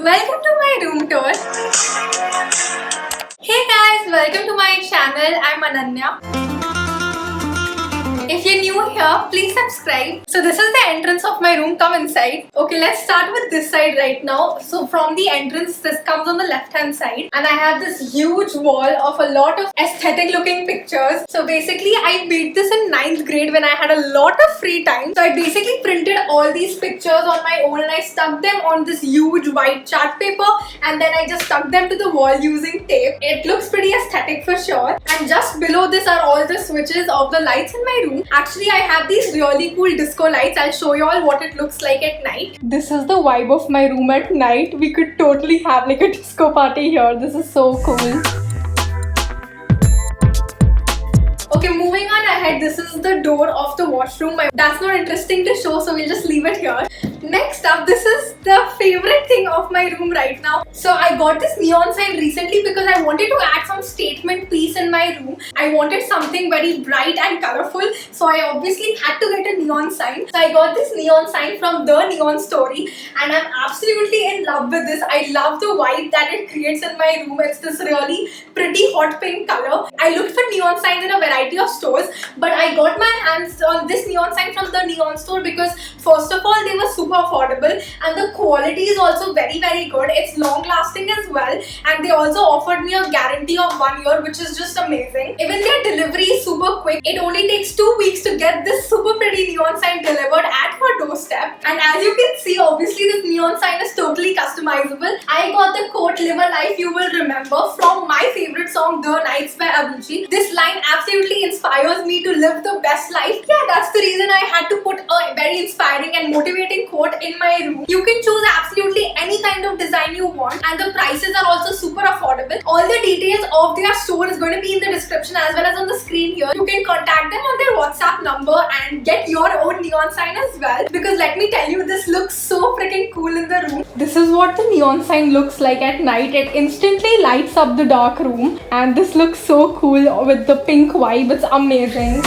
Welcome to my room tour. Hey guys, welcome to my channel. I'm Ananya. If you're new here, please subscribe. So this is the entrance of my room. Come inside. Okay, let's start with this side right now. So from the entrance, this comes on the left hand side, and I have this huge wall of a lot of aesthetic looking pictures. So basically I made this in 9th grade when I had a lot of free time. So I basically printed all these pictures on my own and I stuck them on this huge white chart paper, and then I just stuck them to the wall using tape. It looks pretty aesthetic for sure. And just below this are all the switches of the lights in my room. Actually, I have these really cool disco lights. I'll show you all what it looks like at night. This is the vibe of my room at night. We could totally have like a disco party here. This is so cool. Okay, moving on ahead, this is the door of the washroom. That's not interesting to show, so we'll just leave it here. Next up, this is the favorite thing of my room right now. So I got this neon sign recently because I wanted to add some statement piece in my room. I wanted something very bright and colorful, so I obviously had to get a neon sign. So I got this neon sign from The Neon Story, and I'm absolutely in love with this. I love the vibe that it creates in my room. It's this really pretty hot pink color. I looked for neon signs in a variety of stores, but I got my hands on this neon sign from The Neon Store because first of all, they were super affordable and the quality is also very good. It's long lasting as well, and they also offered me a guarantee of 1 year, which is just amazing. Even their delivery is super quick. It only takes 2 weeks to get this super pretty neon sign delivered at your doorstep. And as you can see, obviously this neon sign is totally customizable. I got the quote "Live a life you will remember" from my favorite song The Nights by Avicii. This line absolutely inspires me to live the best life. Yeah, that's the reason I had to put a very inspiring and motivating quote in my room. You can choose absolutely any kind of design you want, and the prices are also super affordable. All the details of their store is going to be in the description as well as on the screen here. You can contact them on their WhatsApp number and get your own neon sign as well, because let me tell you, this looks so freaking cool in the room. This is what the neon sign looks like at night. It instantly lights up the dark room, and this looks so cool with the pink vibe. It's amazing.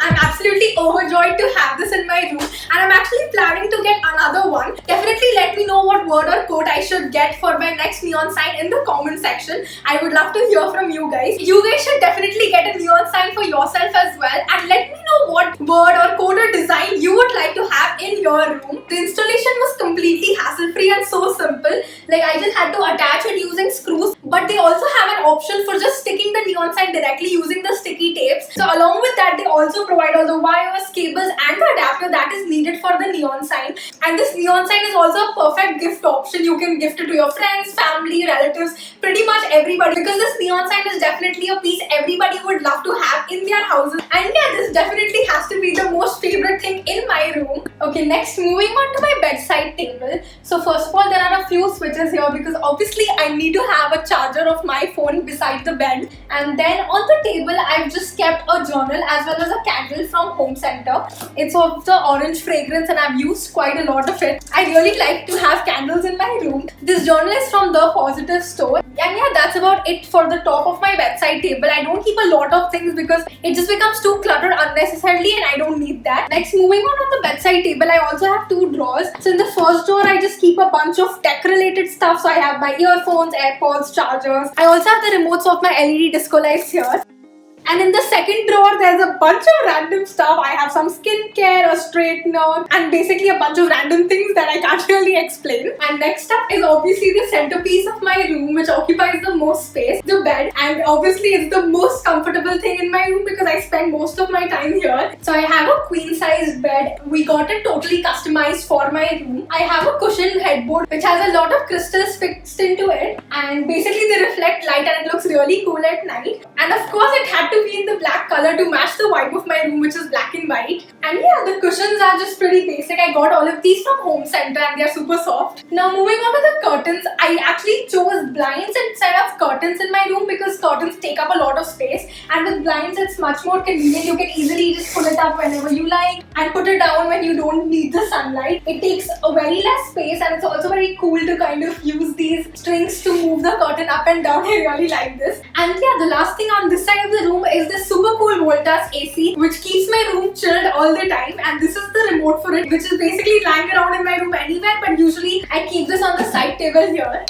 I'm absolutely overjoyed to have this in my room, and I'm actually planning to get another one. Definitely let me know what word or quote I should get for my next neon sign in the comment section. I would love to hear from you guys. You guys should definitely get a neon sign for yourself as well, and let me know what word or quote or design you would like to have in your room. The installation was completely hassle-free and so simple. Like, I just had to attach it using screws, but they also have an option for just sticking the neon sign directly using the sticky tapes. So along with that, they also provide all the wires, cables and the adapter that is needed for the neon sign. And this neon sign is also a perfect gift option. You can gift it to your friends, family, relatives, pretty much everybody, because this neon sign is definitely a piece everybody would love to have in their houses. And yeah, this definitely has to be the most favorite thing in my room. Okay, next, moving on to my bedside table. So first of all, there are a few switches here because obviously I need to have a charger of my phone beside the bed. And then on the table, I've just kept a journal as well as a candle from Home Center. It's of the orange fragrance and I've used quite a lot of it. I really like to have candles in my room. This journal is from The Positive Store. And yeah, that's about it for the top of my bedside table. I don't keep a lot of things because it just becomes too cluttered unnecessarily and I don't need that. Next, moving on the bedside table, I also have 2 drawers. So in the first drawer, I just keep a bunch of tech related stuff. So I have my earphones, AirPods, chargers. I also have the remotes of my LED disco lights here. And in the second drawer, there's a bunch of random stuff. I have some skincare, a straightener, and basically a bunch of random things that I can't really explain. And next up is obviously the centerpiece of my room, which occupies the most space, the bed. And obviously it's the most comfortable thing in my room because I spend most of my time here. So I have a queen-sized bed. We got it totally customized for my room. I have a cushioned headboard which has a lot of crystals fixed into it. And basically they reflect light and it looks really cool at night. And of course it had to be in the black color to match the vibe of my room, which is black and white. And yeah, the cushions are just pretty basic. I got all of these from Home Center and they are super soft. Now moving on to the curtains, I actually chose blinds instead of curtains in my room because curtains take up a lot of space, and with blinds it's much more convenient. You can easily just pull it up whenever you like and put it down when you don't need the sunlight. It takes a very less space and it's also very cool to kind of use these strings to move the curtain up and down. I really like this. And yeah, the last thing on this side of the room is this super cool Voltas AC, which keeps my room chilled all the time, and this is the remote for it, which is basically lying around in my room anywhere, but usually I keep this on the side table here.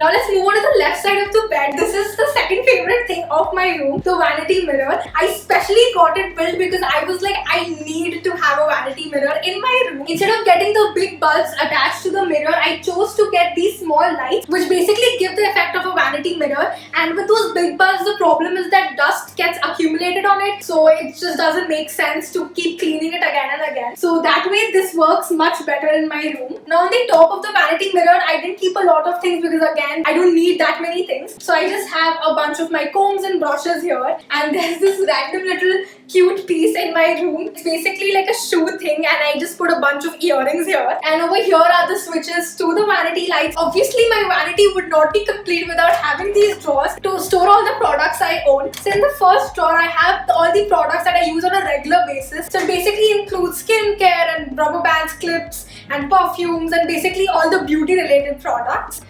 Now let's move on to the left side of the bed. This is the second favorite thing of my room, the vanity mirror. I specially got it built because I was like, I need to have a vanity mirror in my room. Instead of getting the big bulbs attached to the mirror, I chose to get these small lights which basically give the effect of a vanity mirror. And with those big bulbs, the problem is that dust gets accumulated on it, so it just doesn't make sense to keep cleaning it again and again. So that way this works much better in my room. Now on the top of the vanity mirror, I didn't keep a lot of things because again, I don't need that many things. So I just have a bunch of my combs and brushes here, and there's this random little cute piece in my room. It's basically like a shoe thing, and I just put a bunch of earrings here. And over here are the switches to the vanity lights. Obviously my vanity would not be complete without having these drawers to store all the products I own. So in the first drawer I have all the products that I use on a regular basis. So it basically includes skincare and rubber bands, clips and perfumes and basically all the beauty related products.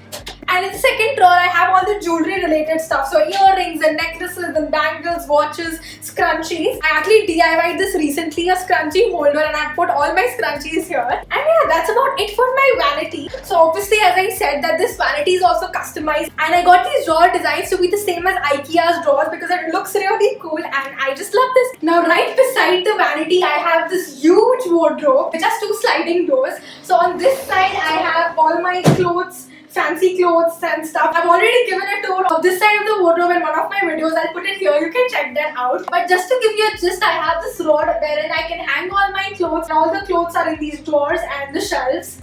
And in the second drawer, I have all the jewelry related stuff. So earrings and necklaces and bangles, watches, scrunchies. I actually DIY'd this recently, a scrunchie holder, and I put all my scrunchies here. And yeah, that's about it for my vanity. So obviously, as I said, that this vanity is also customized. And I got these drawer designs to be the same as IKEA's drawers because it looks really cool and I just love this. Now right beside the vanity, I have this huge wardrobe which has two sliding doors. So on this side, I have all my clothes, fancy clothes and stuff. I've already given a tour of this side of the wardrobe in one of my videos. I'll put it here, you can check that out. But just to give you a gist, I have this rod wherein I can hang all my clothes. All the clothes are in these drawers and the shelves.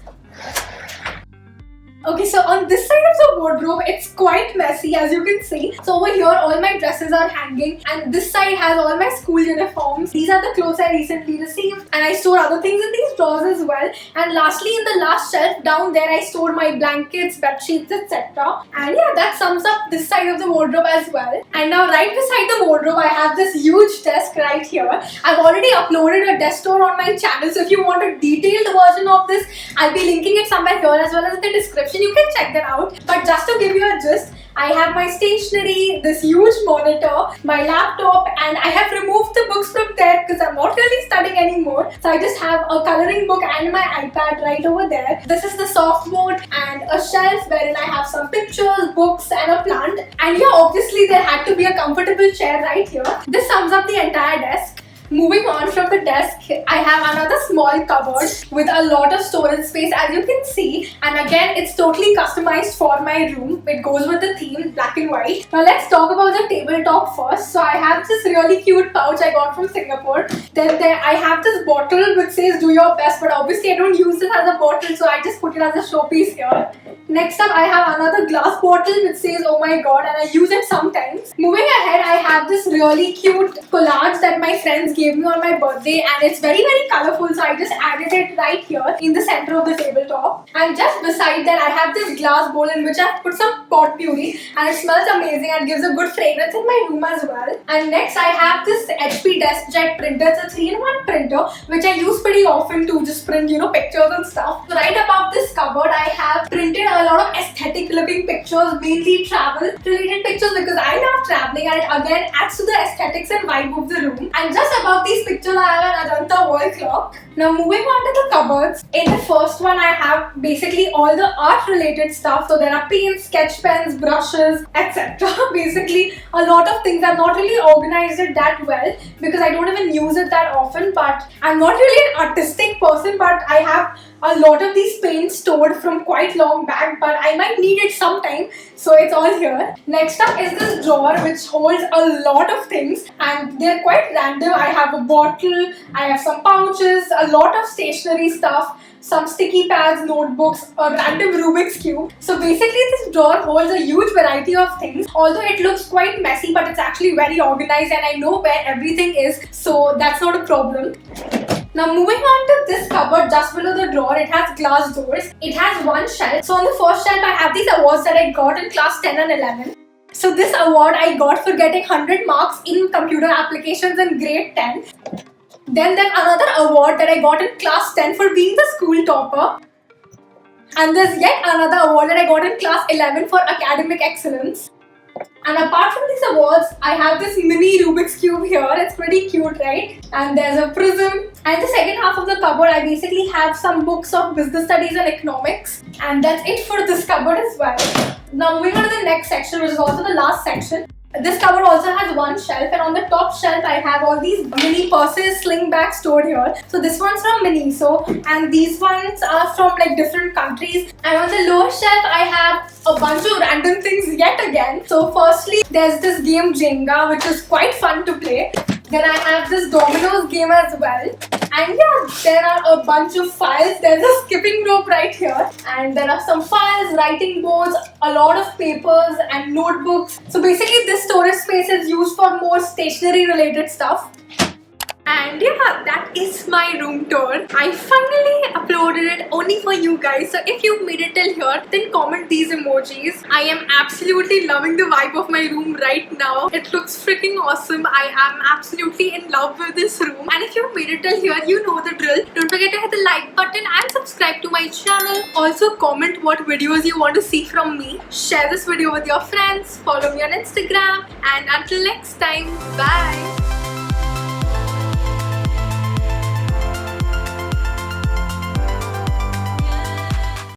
Okay, so on this side of the wardrobe, it's quite messy as you can see. So over here, all my dresses are hanging and this side has all my school uniforms. These are the clothes I recently received and I store other things in these drawers as well. And lastly, in the last shelf down there, I store my blankets, bed sheets, etc. And yeah, that sums up this side of the wardrobe as well. And now right beside the wardrobe, I have this huge desk right here. I've already uploaded a desk tour on my channel. So if you want a detailed version of this, I'll be linking it somewhere here as well as in the description. You can check that out. But just to give you a gist, I have my stationery, this huge monitor, my laptop, and I have removed the books from there because I'm not really studying anymore. So I just have a coloring book and my iPad right over there. This is the soft mode and a shelf wherein I have some pictures, books and a plant. And yeah, obviously there had to be a comfortable chair right here. This sums up the entire desk. Moving on from the desk, I have another small cupboard with a lot of storage space as you can see, and again it's totally customized for my room. It goes with the theme black and white. Now let's talk about the tabletop first. So I have this really cute pouch I got from Singapore. Then there I have this bottle which says do your best, but obviously I don't use this as a bottle, so I just put it as a showpiece here. Next up I have another glass bottle which says oh my god, and I use it sometimes. Moving ahead, I have this really cute collage that my friends gave me on my birthday and it's very colorful, so I just added it right here in the center of the tabletop. And just beside that I have this glass bowl in which I've put some pot puree and it smells amazing and gives a good fragrance in my room as well. And next I have this HP DeskJet printer. It's a 3-in-1 printer which I use pretty often to just print pictures and stuff. So right above this cupboard I have printed a lot of aesthetic looking pictures, mainly travel related pictures because I love traveling and it again adds to the aesthetics and vibe of the room. And just above these pictures I have an Ajanta wall clock. Now moving on to the cupboards. In the first one I have basically all the art related stuff. So there are paints, sketch pens, brushes, etc. Basically a lot of things. I've not really organized it that well because I don't even use it that often, but I'm not really an artistic person, but I have a lot of these paints stored from quite long back, but I might need it sometime, so it's all here. Next up is this drawer which holds a lot of things and they're quite random. I have a bottle, I have some pouches, a lot of stationery stuff, some sticky pads, notebooks, a random Rubik's Cube. So basically this drawer holds a huge variety of things. Although it looks quite messy, but it's actually very organized and I know where everything is, so that's not a problem. Now moving on to this cupboard just below the drawer, it has glass doors. It has one shelf. So on the first shelf I have these awards that I got in class 10 and 11. So this award I got for getting 100 marks in computer applications in grade 10. Then there's another award that I got in class 10 for being the school topper. And there's yet another award that I got in class 11 for academic excellence. And apart from these awards, I have this mini Rubik's Cube here. It's pretty cute, right? And there's a prism. And the second half of the cupboard, I basically have some books of business studies and economics. And that's it for this cupboard as well. Now moving on to the next section, which is also the last section. This cupboard also has one shelf, and on the top shelf I have all these mini purses, sling bags stored here. So this one's from Miniso, and these ones are from like different countries. And on the lower shelf I have a bunch of random things yet again. So firstly, there's this game Jenga, which is quite fun to play. Then I have this dominoes game as well. And yeah, there are a bunch of files. There's a skipping rope right here. And there are some files, writing boards, a lot of papers and notebooks. So basically this storage space is used for more stationery related stuff. And yeah, that is my room tour. I finally uploaded it only for you guys. So if you've made it till here, then comment these emojis. I am absolutely loving the vibe of my room right now. It looks freaking awesome. I am absolutely in love with this room. And if you've made it till here, you know the drill. Don't forget to hit the like button and subscribe to my channel. Also comment what videos you want to see from me. Share this video with your friends. Follow me on Instagram. And until next time, bye.